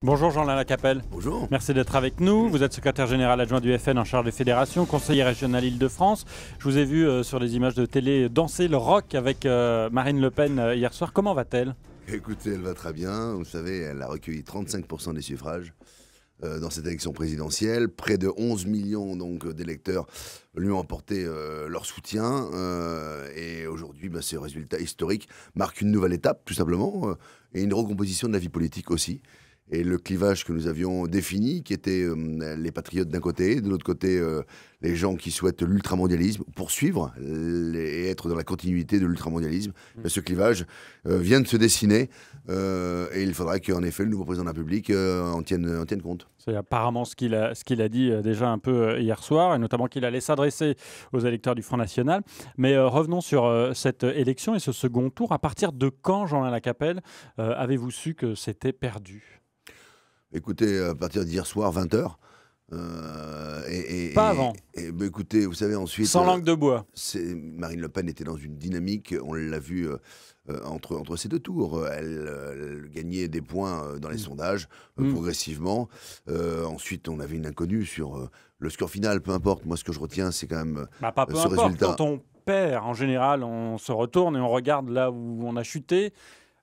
Bonjour Jean-Alain Lacapelle. Bonjour. Merci d'être avec nous. Vous êtes secrétaire général adjoint du FN en charge des fédérations, conseiller régional Île-de-France. Je vous ai vu sur les images de télé danser le rock avec Marine Le Pen hier soir. Comment va-t-elle? Écoutez, elle va très bien. Vous savez, elle a recueilli 35% des suffrages dans cette élection présidentielle. Près de 11 millions d'électeurs lui ont apporté leur soutien. Et aujourd'hui, ces résultats historiques marquent une nouvelle étape, tout simplement, et une recomposition de la vie politique aussi. Et le clivage que nous avions défini, qui était les patriotes d'un côté, de l'autre côté, les gens qui souhaitent l'ultramondialisme, poursuivre et être dans la continuité de l'ultramondialisme. Ce clivage vient de se dessiner et il faudra qu'en effet le nouveau président de la République en tienne compte. C'est apparemment ce qu'il a dit déjà un peu hier soir, et notamment qu'il allait s'adresser aux électeurs du Front National. Mais revenons sur cette élection et ce second tour. À partir de quand, Jean-Alain Lacapelle, avez-vous su que c'était perdu ? Écoutez, à partir d'hier soir, 20h. Pas avant. Écoutez, vous savez, ensuite... Sans langue de bois. Marine Le Pen était dans une dynamique, on l'a vu entre ces deux tours. Elle gagnait des points dans les sondages, progressivement. Ensuite, on avait une inconnue sur le score final, peu importe. Moi, ce que je retiens, c'est quand même Pas peu ce importe. résultat. Quand on perd, en général, on se retourne et on regarde là où on a chuté.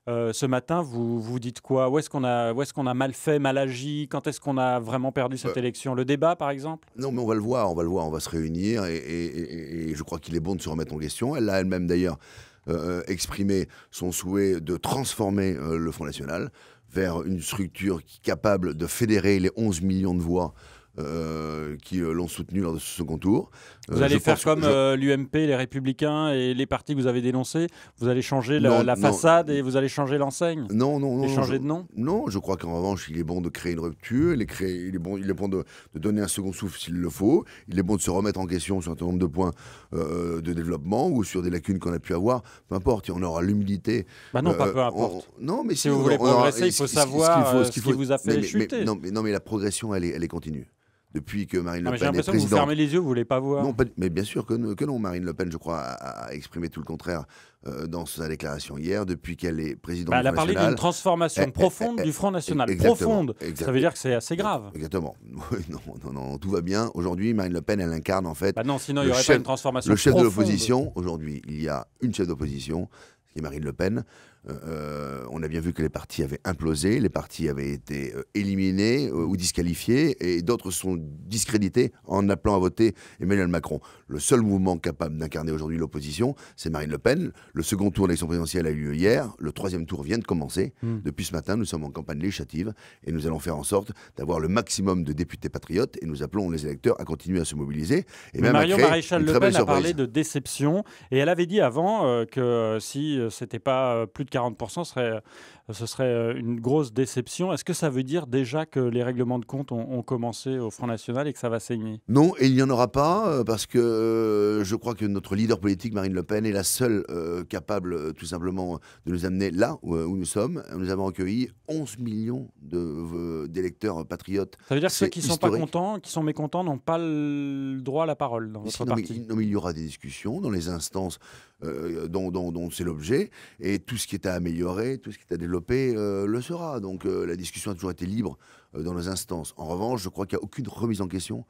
Ce matin, vous dites quoi? Où est-ce qu'on a mal fait, mal agi? Quand est-ce qu'on a vraiment perdu cette élection? Le débat, par exemple? Non, mais on va le voir, on va se réunir et je crois qu'il est bon de se remettre en question. Elle a elle-même d'ailleurs exprimé son souhait de transformer le Front National vers une structure capable de fédérer les 11 millions de voix qui l'ont soutenu lors de ce second tour. Vous allez faire comme l'UMP, les Républicains et les partis que vous avez dénoncés? Vous allez changer la façade et vous allez changer l'enseigne? Non. Et changer de nom? Non, je crois qu'en revanche, il est bon de créer une rupture, il est bon de donner un second souffle s'il le faut, il est bon de se remettre en question sur un certain nombre de points de développement ou sur des lacunes qu'on a pu avoir. Peu importe, on aura l'humilité. Non, pas peu importe. Non, mais si vous voulez progresser, il faut savoir ce qui vous a fait chuter. Non, mais la progression, elle est continue. Depuis que Marine Le Pen est présidente. J'ai l'impression que vous fermez les yeux, vous ne voulez pas voir. Non, mais bien sûr que non. Marine Le Pen, je crois, a exprimé tout le contraire dans sa déclaration hier. Depuis qu'elle est présidente du Front National. Elle a parlé d'une transformation profonde du Front National. Profonde. Ça veut dire que c'est assez grave. Exactement. Non, tout va bien. Aujourd'hui, Marine Le Pen, elle incarne en fait. Non, sinon il n'y aurait pas une transformation profonde. Le chef profonde. de l'opposition. Aujourd'hui, il y a une chef d'opposition, qui est Marine Le Pen. On a bien vu que les partis avaient implosé, les partis avaient été éliminés ou disqualifiés, et d'autres sont discrédités en appelant à voter Emmanuel Macron. Le seul mouvement capable d'incarner aujourd'hui l'opposition, c'est Marine Le Pen. Le second tour de l'élection présidentielle a eu lieu hier, le troisième tour vient de commencer. Depuis ce matin, nous sommes en campagne législative et nous allons faire en sorte d'avoir le maximum de députés patriotes, et nous appelons les électeurs à continuer à se mobiliser. Et même Marion Maréchal Le Pen a parlé de déception, et elle avait dit avant que si c'était pas plus de 40%, ce serait une grosse déception. Est-ce que ça veut dire déjà que les règlements de compte ont commencé au Front National et que ça va saigner? Non, et il n'y en aura pas, parce que je crois que notre leader politique, Marine Le Pen, est la seule capable tout simplement de nous amener là où nous sommes. Nous avons recueilli 11 millions d'électeurs patriotes. Ça veut dire que ceux qui ne sont pas contents, qui sont mécontents, n'ont pas le droit à la parole dans votre parti? Non, mais il y aura des discussions dans les instances dont c'est l'objet, et tout ce qui est à améliorer, tout ce qui est à développer le sera. Donc la discussion a toujours été libre dans nos instances. En revanche, je crois qu'il n'y a aucune remise en question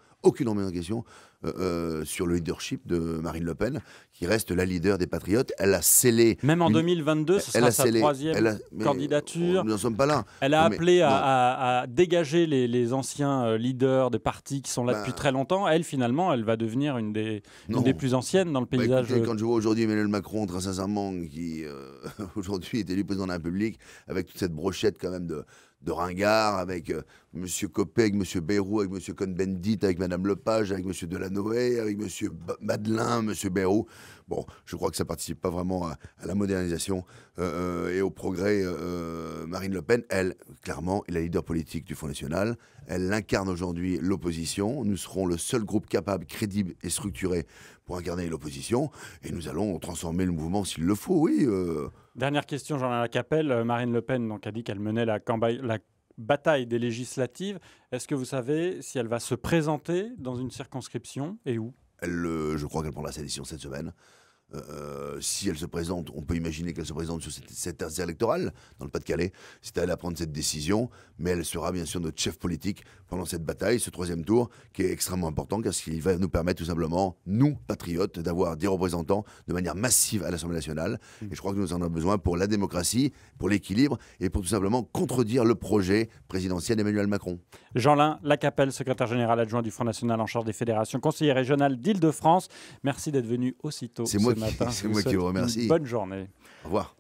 sur le leadership de Marine Le Pen, qui reste la leader des Patriotes. Elle a scellé... Même en 2022, ce sera sa troisième candidature. Nous n'en sommes pas là. Elle a appelé à dégager les anciens leaders des partis qui sont là depuis très longtemps. Elle, finalement, elle va devenir une des plus anciennes dans le paysage. Écoutez, quand je vois aujourd'hui Emmanuel Macron, très sincèrement, qui aujourd'hui est élu président de la République, avec toute cette brochette quand même de ringards, avec M. Copé, avec M. Bayrou, avec M. Cohn-Bendit, avec Mme Lepage, avec M. Delanoë, avec M. Madelin, M. Bayrou. Bon, je crois que ça ne participe pas vraiment à la modernisation et au progrès. Marine Le Pen, elle, clairement, est la leader politique du Front National. Elle incarne aujourd'hui l'opposition. Nous serons le seul groupe capable, crédible et structuré pour incarner l'opposition. Et nous allons transformer le mouvement s'il le faut, oui. Dernière question, Jean-Alain Lacapelle. Marine Le Pen a dit qu'elle menait la bataille des législatives. Est-ce que vous savez si elle va se présenter dans une circonscription et où? Je crois qu'elle prendra sa décision cette semaine. si elle se présente, on peut imaginer qu'elle se présente sur cette terre électorale, dans le Pas-de-Calais, c'est à elle à prendre cette décision, mais elle sera bien sûr notre chef politique pendant cette bataille, ce 3e tour, qui est extrêmement important, car il va nous permettre tout simplement, nous, patriotes, d'avoir des représentants de manière massive à l'Assemblée nationale. Et je crois que nous en avons besoin pour la démocratie, pour l'équilibre, et pour tout simplement contredire le projet présidentiel d'Emmanuel Macron. Jean-Lin Lacapelle, secrétaire général adjoint du Front National en charge des fédérations, conseiller régional d'Île-de-France. Merci d'être venu aussitôt ce matin. C'est moi qui vous remercie. Bonne journée. Au revoir.